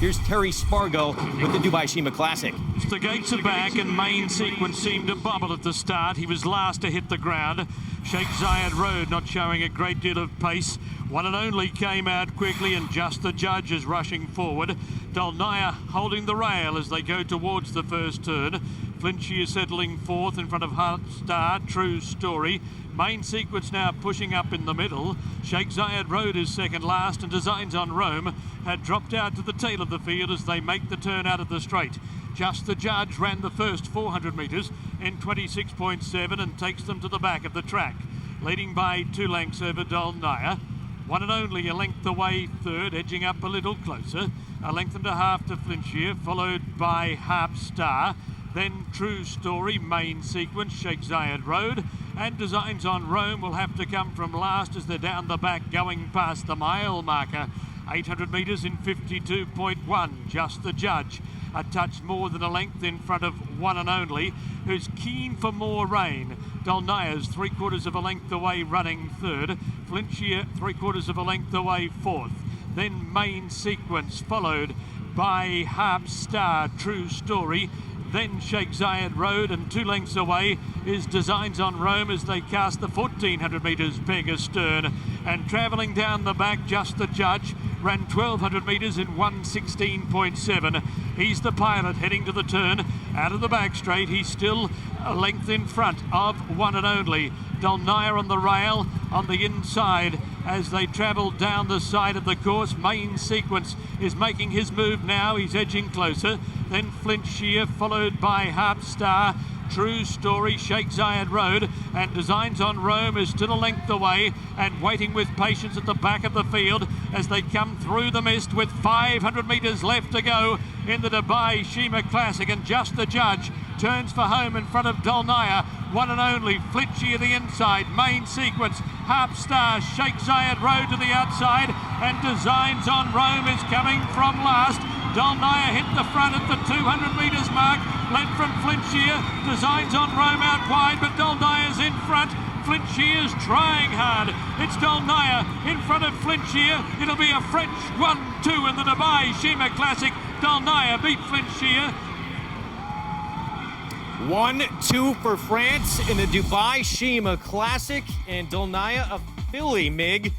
Here's Terry Spargo with the Dubai Sheema Classic. The gates are back and main sequence seemed to bubble at the start. He was last to hit the ground. Sheikh Zayed Road not showing a great deal of pace. One and only came out quickly, and just the judge is rushing forward. Dolniya holding the rail as they go towards the first turn. Flintshire settling fourth in front of Heart Star, True Story. Main sequence now pushing up in the middle. Sheikh Zayed Road is second last, and Designs on Rome had dropped out to the tail of the field as they make the turn out of the straight. Just the Judge ran the first 400 metres in 26.7 and takes them to the back of the track, leading by 2 lengths over Dolniya. One and only a length away third, edging up a little closer. A length and a half to Flintshire, followed by Harp Star. Then True Story, main sequence, Sheikh Zayed Road. And Designs on Rome will have to come from last as they're down the back going past the mile marker. 800 metres in 52.1, just the Judge. A touch more than a length in front of One and Only, who's keen for more rain. Dolniya's 3/4 of a length away running third. Flintshire 3/4 of a length away fourth. Then main sequence followed by Harp Star, True Story. Then Sheikh Zayed Road, and 2 lengths away is Designs on Rome as they cast the 1400 metres peg astern. And travelling down the back, just the Judge ran 1200 metres in 1:16.7. He's the pilot heading to the turn. Out of the back straight, he's still a length in front of One and Only. Dolniya on the rail on the inside as they travel down the side of the course. Main sequence is making his move now. He's edging closer. Then Flintshire, followed by Harp Star, True Story, Sheikh Zayed Road, and Designs on Rome is still a length away and waiting with patience at the back of the field as they come through the mist with 500 metres left to go in the Dubai Sheema Classic. And just the Judge turns for home in front of Dolniya. One and only Flintshire the inside, main sequence, Harp Star, Sheikh Zayed Road to the outside, and Designs on Rome is coming from last. Dolniya hit the front at the 200 metres mark, led from Flintshire. Designs on Rome out wide, but Dolniya's in front. Flintshire's trying hard. It's Dolniya in front of Flintshire. It'll be a French 1-2 in the Dubai Sheema Classic. Dolniya beat Flintshire. 1-2 for France in the Dubai Sheema Classic, and Dolniya, a filly, Mig,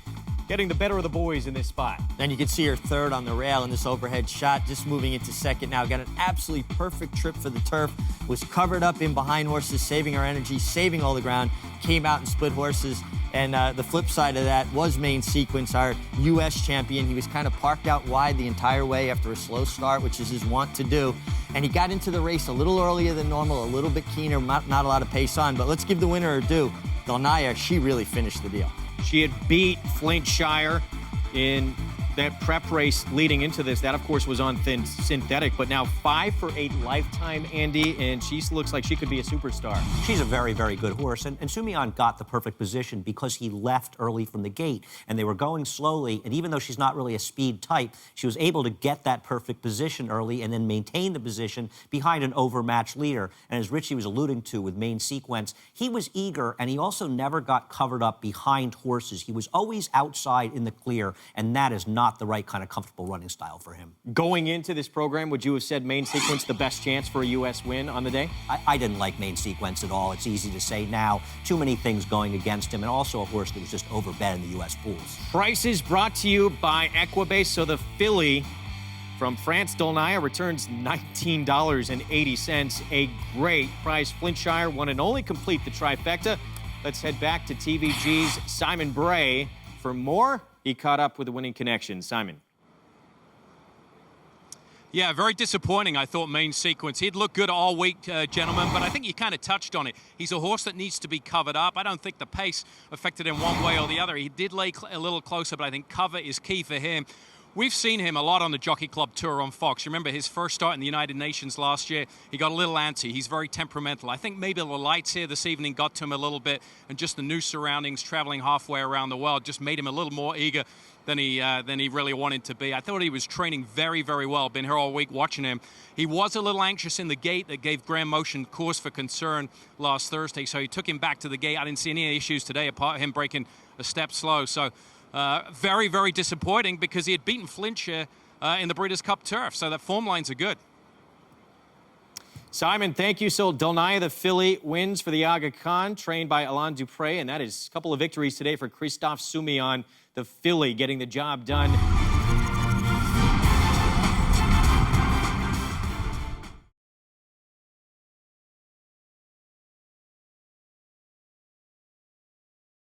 getting the better of the boys in this spot. And you can see her third on the rail in this overhead shot, just moving into second now. Got an absolutely perfect trip for the turf. Was covered up in behind horses, saving her energy, saving all the ground. Came out and split horses. And the flip side of that was main sequence, our U.S. champion. He was kind of parked out wide the entire way after a slow start, which is his wont to do. And he got into the race a little earlier than normal, a little bit keener, not a lot of pace on. But let's give the winner her due. Dolniya, she really finished the deal. She had beat Flintshire in that prep race leading into this. That, of course, was on thin synthetic, but now 5 for 8 lifetime, Andy, and she looks like she could be a superstar. She's a very, very good horse, and Soumillion got the perfect position because he left early from the gate, and they were going slowly, and even though she's not really a speed type, she was able to get that perfect position early and then maintain the position behind an overmatched leader. And as Richie was alluding to with main sequence, he was eager, and he also never got covered up behind horses. He was always outside in the clear, and that is not the right kind of comfortable running style for him. Going into this program, would you have said main sequence the best chance for a U.S. win on the day? I didn't like main sequence at all. It's easy to say now. Too many things going against him, and also a horse that was just overbet in the U.S. pools. Prices brought to you by Equibase. So the filly from France, Dolniya, returns $19.80. A great price. Flintshire, one and only, complete the trifecta. Let's head back to TVG's Simon Bray for more. He caught up with the winning connection. Simon. Yeah, very disappointing, I thought, main sequence. He'd looked good all week, gentlemen, but I think you kind of touched on it. He's a horse that needs to be covered up. I don't think the pace affected him one way or the other. He did lay a little closer, but I think cover is key for him. We've seen him a lot on the Jockey Club Tour on Fox. You remember his first start in the United Nations last year? He got a little antsy. He's very temperamental. I think maybe the lights here this evening got to him a little bit, and just the new surroundings, traveling halfway around the world, just made him a little more eager than he really wanted to be. I thought he was training very, very well. Been here all week watching him. He was a little anxious in the gate. That gave Grand Motion cause for concern last Thursday, so he took him back to the gate. I didn't see any issues today apart from him breaking a step slow. So very, very disappointing because he had beaten Flintshire in the Breeders' Cup Turf. So that form lines are good. Simon, thank you. So Dolniya, the filly, wins for the Aga Khan, trained by Alain Dupré, and that is a couple of victories today for Christophe Soumillon, the filly, getting the job done